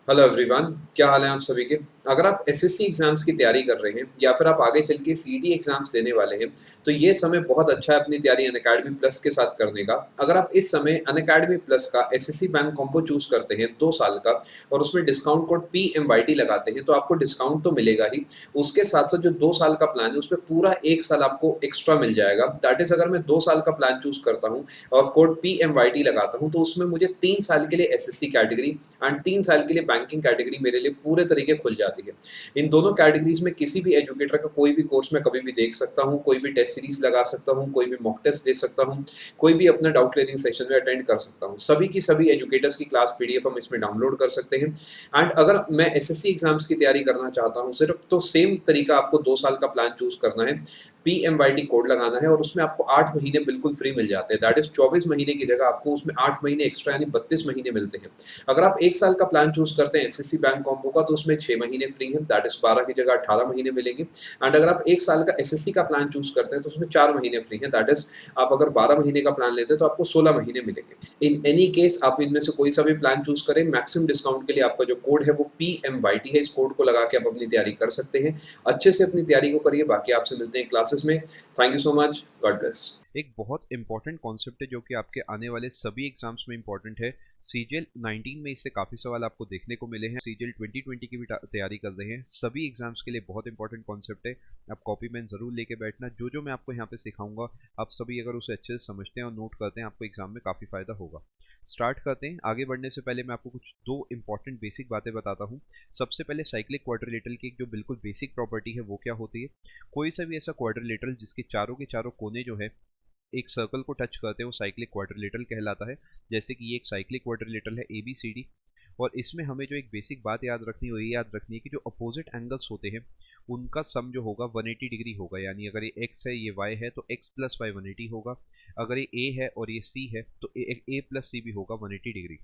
Hello everyone, क्या हाल है आप सभी के। अगर आप एसएससी एग्जाम्स की तैयारी कर रहे हैं या फिर आप आगे चल के सीडी एग्जाम्स देने वाले हैं तो ये समय बहुत अच्छा है अपनी तैयारी अनअकैडमी प्लस के साथ करने का। अगर आप इस समय अनअकैडमी प्लस का एसएससी बैंक कॉम्बो चूज करते हैं 2 साल का और उसमें डिस्काउंट कोड PMYT लगाते हैं तो आपको डिस्काउंट तो मिलेगा ही। उसके साथ साथ जो 2 साल का प्लान है उसमें पूरा 1 साल आपको एक्स्ट्रा मिल जाएगा। दैट इज अगर मैं 2 साल का प्लान चूज करता हूँ और कोड PMYT लगाता हूँ तो उसमें मुझे 3 साल के लिए एसएससी कैटेगरी एंड 3 साल के लिए बैंकिंग कैटेगरी मेरे लिए पूरे तरीके खुल जाती है। इन दोनों कैटेगरीज में किसी भी एजुकेटर का कोई भी कोर्स मैं कभी भी देख सकता हूँ, कोई भी टेस्ट सीरीज लगा सकता हूँ, कोई भी मॉक टेस्ट दे सकता हूँ, कोई भी अपना डाउट क्लियरिंग सेशन में अटेंड कर सकता हूँ। सभी की सभी एजुकेटर्स की क्लास पीडीएफ हम इसमें डाउनलोड कर सकते हैं। एंड अगर मैं एसएससी एग्जाम्स की तैयारी करना चाहता हूँ सिर्फ, तो सेम तरीका आपको 2 साल का प्लान चूज करना है, PMYT कोड लगाना है और उसमें आपको 8 महीने बिल्कुल फ्री मिल जाते हैं। दैट इज 24 महीने की जगह आपको उसमें 8 महीने एक्स्ट्रा यानी 32 महीने मिलते हैं। अगर आप 1 साल का प्लान चूज करते हैं एसएससी बैंक कॉम्बो का तो उसमें 6 महीने फ्री है, दैट इज 12 की जगह 18 महीने मिलेंगे। एंड अगर आप 1 साल का एसएससी का प्लान चूज करते हैं तो उसमें 4 महीने फ्री है, दैट इज आप अगर 12 महीने का प्लान लेते हैं तो आपको 16 महीने मिलेंगे। इन एनी केस आप इनमें से कोई सा भी प्लान चूज करें, मैक्सिमम डिस्काउंट के लिए आपका जो कोड है वो PMYT है। इस कोड को लगा के आप अपनी तैयारी कर सकते हैं। अच्छे से अपनी तैयारी को करिए। बाकी आपसे मिलते हैं क्लासेस में। Thank you so much. God bless. एक बहुत इंपॉर्टेंट कॉन्सेप्ट है जो कि आपके आने वाले सभी एग्जाम्स में इंपॉर्टेंट है। सीजीएल 19 में इससे काफ़ी सवाल आपको देखने को मिले हैं। सीजीएल 2020 की भी तैयारी कर रहे हैं, सभी एग्जाम्स के लिए बहुत इंपॉर्टेंट कॉन्सेप्ट है। आप कॉपी पेन जरूर लेके बैठना। जो जो मैं आपको यहाँ पे सिखाऊंगा आप सभी अगर उसे अच्छे से समझते हैं और नोट करते हैं आपको एग्जाम में काफ़ी फायदा होगा। स्टार्ट करते हैं। आगे बढ़ने से पहले मैं आपको कुछ दो इंपॉर्टेंट बेसिक बातें बताता हूँ। सबसे पहले साइक्लिक क्वाड्रिलेटरल की जो बिल्कुल बेसिक प्रॉपर्टी है वो क्या होती है। कोई सा भी ऐसा क्वाड्रिलेटरल जिसके चारों के चारों कोने जो है एक सर्कल को टच करते हैं वो साइक्लिक क्वाड्रिलेटरल कहलाता है। जैसे कि ये एक साइक्लिक क्वाड्रिलेटरल है ABCD। और इसमें हमें जो एक बेसिक बात याद रखनी हो, ये याद रखनी है कि जो अपोजिट एंगल्स होते हैं उनका सम जो होगा 180 डिग्री होगा। यानी अगर ये x है ये y है तो x प्लस वाई 180 होगा। अगर ये a है और ये c है तो a प्लस सी भी होगा 180 डिग्री।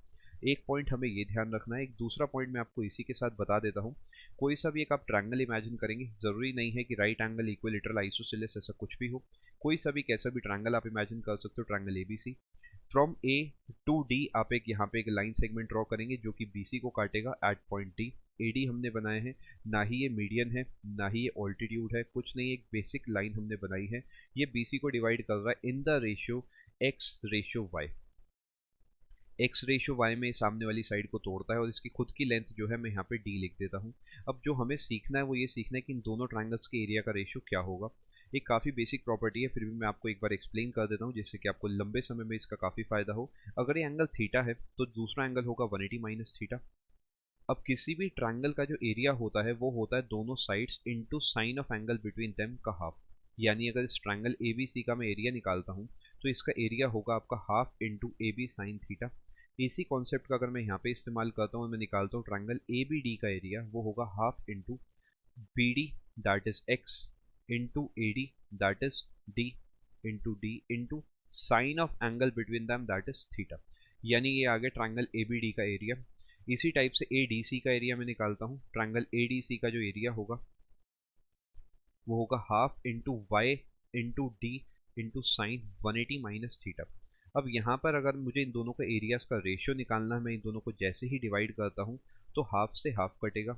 एक पॉइंट हमें ये ध्यान रखना है। एक दूसरा पॉइंट मैं आपको इसी के साथ बता देता हूँ। कोई सा भी एक आप ट्रायंगल इमेजिन करेंगे, ज़रूरी नहीं है कि राइट एंगल इक्विलेटरल आइसोसेलेस ऐसा कुछ भी हो। कोई सा भी कैसा भी ट्रायंगल आप इमेजिन कर सकते हो, triangle ABC। From A to D आप एक यहाँ पे एक लाइन सेगमेंट ड्रॉ करेंगे जो कि BC को काटेगा एट पॉइंट D। AD हमने बनाए हैं, ना ही ये मीडियन है ना ही ये ऑल्टीट्यूड है, कुछ नहीं, एक बेसिक लाइन हमने बनाई है। ये BC को डिवाइड कर रहा है in the ratio x ratio y। X ratio y में सामने वाली साइड को तोड़ता है और इसकी खुद की लेंथ जो है मैं यहाँ पे डी लिख देता हूँ। अब जो हमें सीखना है वो ये सीखना है कि इन दोनों ट्राइंगल्स के एरिया का रेशियो क्या होगा। एक काफ़ी बेसिक प्रॉपर्टी है, फिर भी मैं आपको एक बार एक्सप्लेन कर देता हूँ जिससे कि आपको लंबे समय में इसका काफ़ी फायदा हो। अगर ये एंगल थीटा है तो दूसरा एंगल होगा 180 माइनस थीटा। अब किसी भी ट्राइंगल का जो एरिया होता है वो होता है दोनों sides into sine of angle between them का हाफ। यानी अगर इस ट्राइंगल ABC का मैं एरिया निकालता हूँ तो इसका एरिया होगा आपका half into AB sine theta. इसी कॉन्सेप्ट का अगर मैं यहाँ पे इस्तेमाल करता हूँ, मैं निकालता हूँ ट्राइंगल ABD का एरिया, वो होगा half into BD that is x into AD that is D into D into sine of angle between them that is theta. यानी ये आ गया ट्राइंगल ABD का एरिया। इसी टाइप से ADC का एरिया मैं निकालता हूँ। ट्राइंगल ADC का जो एरिया होगा वो होगा half into y into d into sine 180 minus theta. अब यहाँ पर अगर मुझे इन दोनों का एरियाज का रेशियो निकालना है, मैं इन दोनों को जैसे ही डिवाइड करता हूँ तो हाफ से हाफ कटेगा।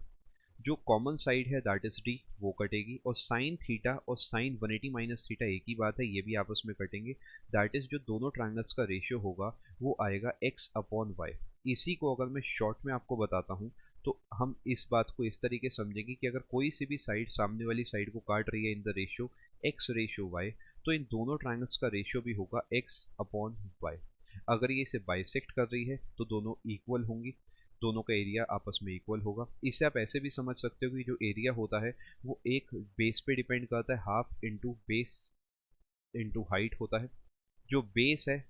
जो कॉमन साइड है दैट इज डी वो कटेगी, और साइन थीटा और साइन 180 माइनस थीटा एक ही बात है, ये भी आपस में कटेंगे। दैट इज जो दोनों ट्राइंगल्स का रेशियो होगा वो आएगा एक्स अपॉन वाई। इसी को अगर मैं शॉर्ट में आपको बताता हूँ तो हम इस बात को इस तरीके समझेंगे कि अगर कोई सी भी साइड सामने वाली साइड को काट रही है in the ratio x ratio y, तो इन दोनों ट्राइंगल्स का रेशियो भी होगा एक्स अपॉन वाई। अगर ये इसे बाइसेक्ट कर रही है तो दोनों इक्वल होंगी, दोनों का एरिया आपस में इक्वल होगा। इसे आप ऐसे भी समझ सकते हो कि जो एरिया होता है वो एक बेस पे डिपेंड करता है, half into base into height होता है। जो बेस है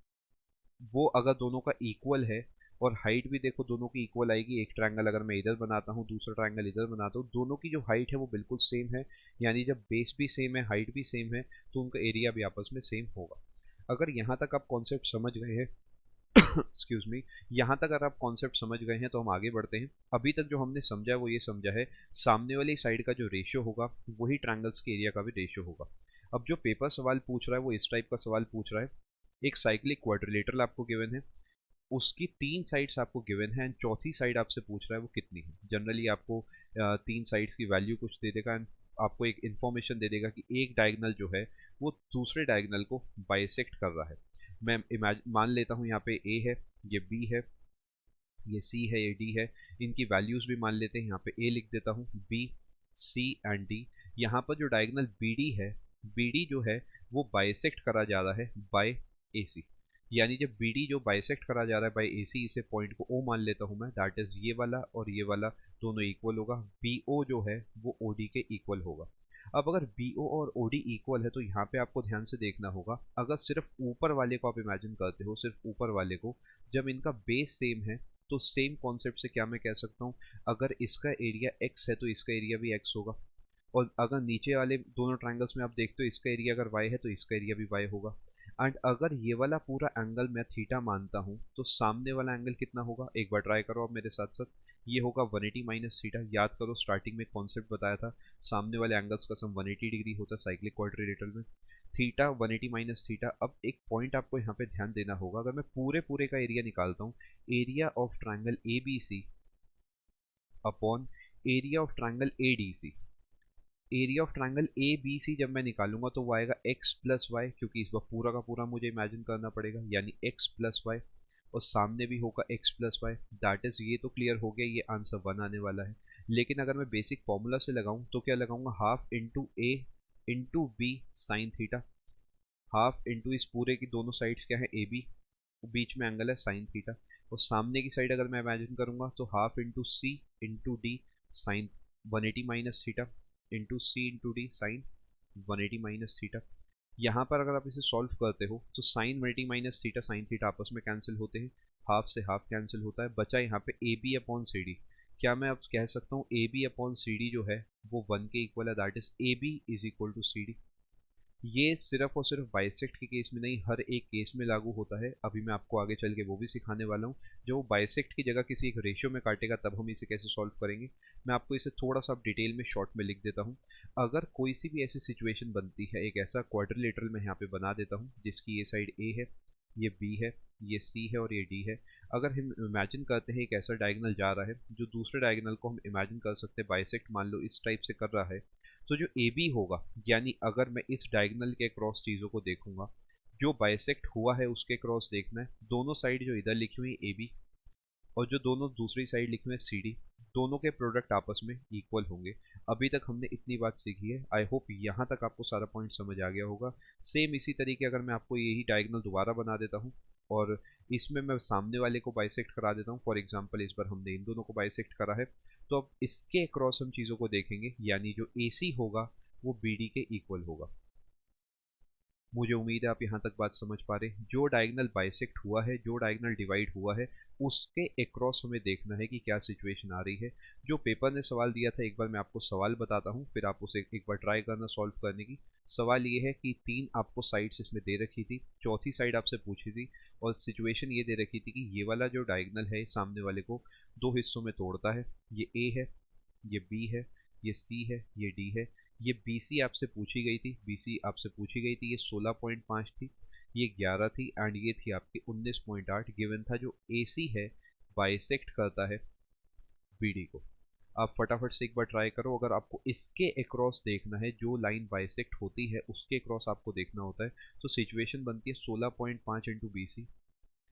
वो अगर दोनों का इक्वल है और हाइट भी देखो दोनों की इक्वल आएगी, एक ट्रायंगल अगर मैं इधर बनाता हूँ दूसरा ट्रायंगल इधर बनाता हूँ, दोनों की जो हाइट है वो बिल्कुल सेम है। यानी जब बेस भी सेम है हाइट भी सेम है तो उनका एरिया भी आपस में सेम होगा। अगर यहाँ तक आप कॉन्सेप्ट समझ गए हैं एक्सक्यूज मी, यहाँ तक अगर आप कॉन्सेप्ट समझ गए हैं तो हम आगे बढ़ते हैं। अभी तक जो हमने समझा है वो ये समझा है सामने वाली साइड का जो रेशियो होगा वही ट्रायंगल्स के एरिया का भी रेशियो होगा। अब जो पेपर सवाल पूछ रहा है वो इस टाइप का सवाल पूछ रहा है। एक साइक्लिक क्वाड्रिलेटरल आपको गिवन है, उसकी 3 साइड्स आपको गिवन है एंड चौथी साइड आपसे पूछ रहा है वो कितनी है। जनरली आपको 3 साइड्स की वैल्यू कुछ दे देगा एंड आपको एक इन्फॉर्मेशन दे देगा कि एक डायगोनल जो है वो दूसरे डायगोनल को बाइसेक्ट कर रहा है। मैं मान लेता हूँ यहाँ पे ए है, ये बी है, ये सी है, ये डी है। इनकी वैल्यूज भी मान लेते हैं। यहाँ पे ए लिख देता हूँ, बी, सी एंड डी। यहाँ पर जो डायगोनल बी डी है, बी डी जो है वो बाइसेक्ट करा जा रहा है बाय ए सी। यानी जब बी डी जो बाइसेक्ट करा जा रहा है बाय ए सी, इसे पॉइंट को ओ मान लेता हूँ मैं, दैट इज ये वाला और ये वाला दोनों इक्वल होगा। बी ओ जो है वो ओ डी के इक्वल होगा। अब अगर बी ओ और ओ डी इक्वल है तो यहाँ पे आपको ध्यान से देखना होगा। अगर सिर्फ ऊपर वाले को आप इमेजिन करते हो, सिर्फ ऊपर वाले को, जब इनका बेस सेम है तो सेम कॉन्सेप्ट से क्या मैं कह सकता हूँ, अगर इसका एरिया x है तो इसका एरिया भी x होगा। और अगर नीचे वाले दोनों ट्रायंगल्स में आप देखते हो इसका एरिया अगर y है तो इसका एरिया भी y होगा। एंड अगर ये वाला पूरा एंगल मैं थीटा मानता हूँ तो सामने वाला एंगल कितना होगा, एक बार ट्राई करो आप मेरे साथ साथ। ये होगा 180 माइनस थीटा। याद करो स्टार्टिंग में कॉन्सेप्ट बताया था, सामने वाले एंगल्स का सम 180 डिग्री होता है साइक्लिक क्वाड्रिलेटरल में। Theta 180 minus theta. अब एक पॉइंट आपको यहाँ पे ध्यान देना होगा, अगर मैं पूरे पूरे का एरिया निकालता हूँ, area of triangle A B C upon area of triangle A D C. Area of triangle A B C जब मैं निकालूंगा तो वो आएगा एक्स प्लस वाई, क्योंकि इस बार पूरा का पूरा मुझे इमेजिन करना पड़ेगा, यानी एक्स प्लस वाई। और सामने भी होगा x plus y. That is, ये तो क्लियर हो गया, ये आंसर 1 आने वाला है। लेकिन अगर मैं बेसिक फॉर्मूला से लगाऊं तो क्या लगाऊंगा, half into a into b sine theta. Half into इस पूरे की दोनों साइड्स क्या है, ए बी, बीच में एंगल है साइन थीटा। और सामने की साइड अगर मैं इमेजिन करूंगा तो half into c into d sine 180 minus theta into c into d sine 180 minus theta. यहाँ पर अगर आप इसे सॉल्व करते हो तो sine 180 minus theta sine theta आपस में कैंसिल होते हैं, हाफ से हाफ कैंसिल होता है, बचा यहाँ पे A B upon C D. क्या मैं अब कह सकता हूँ A B upon C D जो है वो 1 के इक्वल है, that is A B is equal to C D. ये सिर्फ और सिर्फ बाइसेक्ट के केस में नहीं, हर एक केस में लागू होता है। अभी मैं आपको आगे चल के वो भी सिखाने वाला हूँ। जब वो बाइसेक्ट की जगह किसी एक रेशियो में काटेगा तब हम इसे कैसे सॉल्व करेंगे। मैं आपको इसे थोड़ा सा डिटेल में शॉर्ट में लिख देता हूँ। अगर कोई सी भी ऐसी सिचुएशन बनती है, एक ऐसा क्वाड्रिलेटरल मैं यहाँ पे बना देता हूँ जिसकी ये साइड ए है, ये बी है, ये सी है और ये डी है। अगर हम इमेजिन करते हैं एक ऐसा डायगोनल जा रहा है जो दूसरे डायगोनल को हम इमेजिन कर सकते हैं बाइसेक्ट मान लो इस टाइप से कर रहा है, तो जो ए बी होगा, यानी अगर मैं इस डायगोनल के क्रॉस चीज़ों को देखूंगा, जो बाइसेक्ट हुआ है उसके क्रॉस देखना है। दोनों साइड जो इधर लिखी हुई ए बी और जो दोनों दूसरी साइड लिखे हुए सी डी, दोनों के प्रोडक्ट आपस में इक्वल होंगे। अभी तक हमने इतनी बात सीखी है, आई होप यहाँ तक आपको सारा पॉइंट समझ आ गया होगा। सेम इसी तरीके अगर मैं आपको यही डायगोनल दोबारा बना देता हूँ और इसमें मैं सामने वाले को बाइसेक्ट करा देता हूँ, फॉर एग्जांपल इस बार हमने इन दोनों को बाइसेक्ट करा है, तो अब इसके क्रॉस हम चीज़ों को देखेंगे, यानी जो ए सी होगा वो बी डी के इक्वल होगा। मुझे उम्मीद है आप यहाँ तक बात समझ पा रहे हैं। जो डायगोनल बाइसेक्ट हुआ है, जो डायगोनल डिवाइड हुआ है, उसके अक्रॉस हमें देखना है कि क्या सिचुएशन आ रही है। जो पेपर ने सवाल दिया था, एक बार मैं आपको सवाल बताता हूँ, फिर आप उसे एक बार ट्राई करना सॉल्व करने की। सवाल ये है कि 3 आपको साइड्स इसमें दे रखी थी, चौथी साइड आपसे पूछी थी और सिचुएशन ये दे रखी थी कि ये वाला जो डायगोनल है सामने वाले को 2 हिस्सों में तोड़ता है। ये ए है, ये बी है, ये सी है, ये डी है। ये BC आपसे पूछी गई थी, BC आपसे पूछी गई थी, ये 16.5 थी, ये 11 थी एंड ये थी आपकी 19.8 गिवन था। जो AC है बाइसेक्ट करता है BD को। आप फटाफट से एक बार ट्राई करो। अगर आपको इसके अक्रॉस देखना है, जो लाइन बाइसेक्ट होती है उसके अक्रॉस आपको देखना होता है, तो सिचुएशन बनती है 16.5 into B C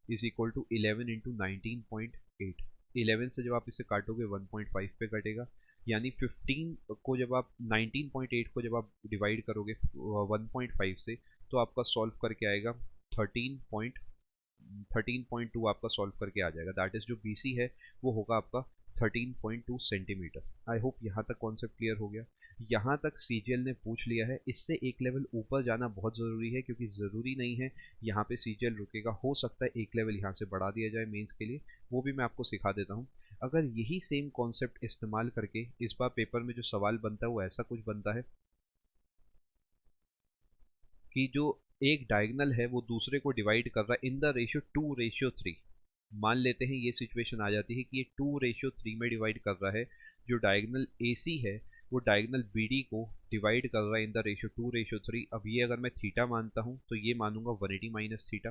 is equal to 11 into 19.8। 11 से जब आप इसे काटोगे 1.5 पे कटेगा, यानी 15 को जब आप 19.8 को जब आप डिवाइड करोगे 1.5 से, तो आपका सॉल्व करके आएगा 13.2 आपका सॉल्व करके आ जाएगा। दैट इज जो BC है वो होगा आपका 13.2 सेंटीमीटर। आई होप यहाँ तक कॉन्सेप्ट क्लियर हो गया। यहाँ तक CGL ने पूछ लिया है, इससे एक लेवल ऊपर जाना बहुत ज़रूरी है, क्योंकि ज़रूरी नहीं है यहाँ पे CGL रुकेगा, हो सकता है एक लेवल यहाँ से बढ़ा दिया जाए मेंस के लिए, वो भी मैं आपको सिखा देता हूँ। अगर यही सेम कॉन्सेप्ट इस्तेमाल करके इस बार पेपर में जो सवाल बनता है वो ऐसा कुछ बनता है कि जो एक डायगोनल है वो दूसरे को डिवाइड कर रहा है इन द रेशियो 2:3। मान लेते हैं ये सिचुएशन आ जाती है कि ये 2:3 में डिवाइड कर रहा है। जो डायगोनल AC है वो डायगोनल BD को डिवाइड कर रहा है इन द रेशियो 2:3। अब ये अगर मैं थीटा मानता हूँ तो ये मानूंगा 180 माइनस थीटा।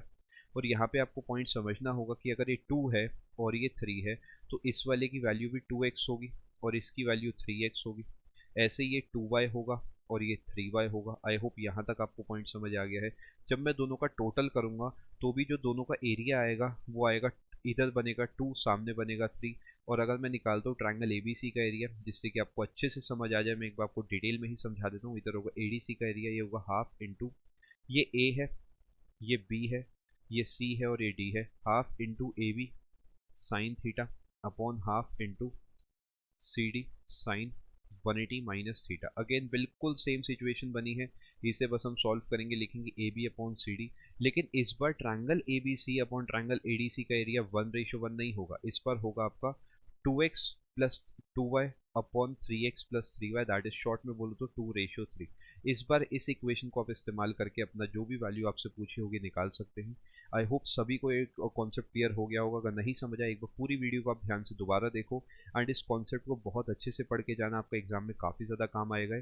और यहाँ पे आपको पॉइंट समझना होगा कि अगर ये 2 है और ये 3 है तो इस वाले की वैल्यू भी 2x होगी और इसकी वैल्यू 3x होगी। ऐसे ये 2y होगा और ये 3y होगा। आई होप यहाँ तक आपको पॉइंट समझ आ गया है। जब मैं दोनों का टोटल करूँगा तो भी जो दोनों का एरिया आएगा वो आएगा, इधर बनेगा 2, सामने बनेगा 3। और अगर मैं निकालता हूँ ट्रायंगल ABC का एरिया, जिससे कि आपको अच्छे से समझ आ जाए, मैं एक बार आपको डिटेल में ही समझा देता हूँ। इधर होगा ADC का एरिया, ये होगा हाफ इंटू, ये A है, ये B है, ये C है और ये D है। Half into AB sine theta upon half into CD sine 180 minus theta. Again बिल्कुल सेम सिचुएशन बनी है, इसे बस हम सॉल्व करेंगे, लिखेंगे AB अपॉन CD। लेकिन इस बार triangle ABC upon triangle ADC का एरिया 1:1 नहीं होगा, इस बार होगा आपका 2x plus 2y upon 3x plus 3y, that is short में बोलो तो 2:3। इस बार इस इक्वेशन को आप इस्तेमाल करके अपना जो भी वैल्यू आपसे पूछी होगी निकाल सकते हैं। आई होप सभी को एक कॉन्सेप्ट क्लियर हो गया होगा। अगर नहीं समझा, एक बार पूरी वीडियो को आप ध्यान से दोबारा देखो एंड इस कॉन्सेप्ट को बहुत अच्छे से पढ़ के जाना, आपका एग्जाम में काफ़ी ज़्यादा काम आएगा।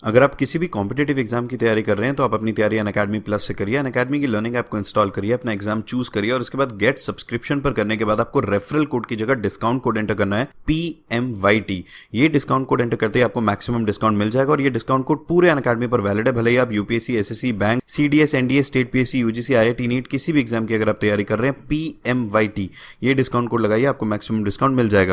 अगर आप किसी भी कॉम्पिटेटिव एग्जाम की तैयारी कर रहे हैं तो आप अपनी तैयारी अनअकैडमी प्लस से करिए। अनअकैडमी की लर्निंग ऐप को इंस्टॉल करिए, अपना एग्जाम चूज करिए और उसके बाद गेट सब्सक्रिप्शन पर करने के बाद आपको रेफरल कोड की जगह डिस्काउंट कोड एंटर करना है PMYT। ये डिस्काउंट कोड एंटर करते ही आपको मैक्सिमम डिस्काउंट मिल जाएगा और ये डिस्काउंट कोड पूरे अनअकैडमी पर वैलिड है। भले ही आप UPSC, SSC, bank, CDS, NDA, state PSC, UGC, IIT, NEET किसी भी एग्जाम की अगर आप तैयारी कर रहे हैं, PMYT ये डिस्काउंट कोड लगाइए, आपको मैक्सिमम डिस्काउंट मिल जाएगा।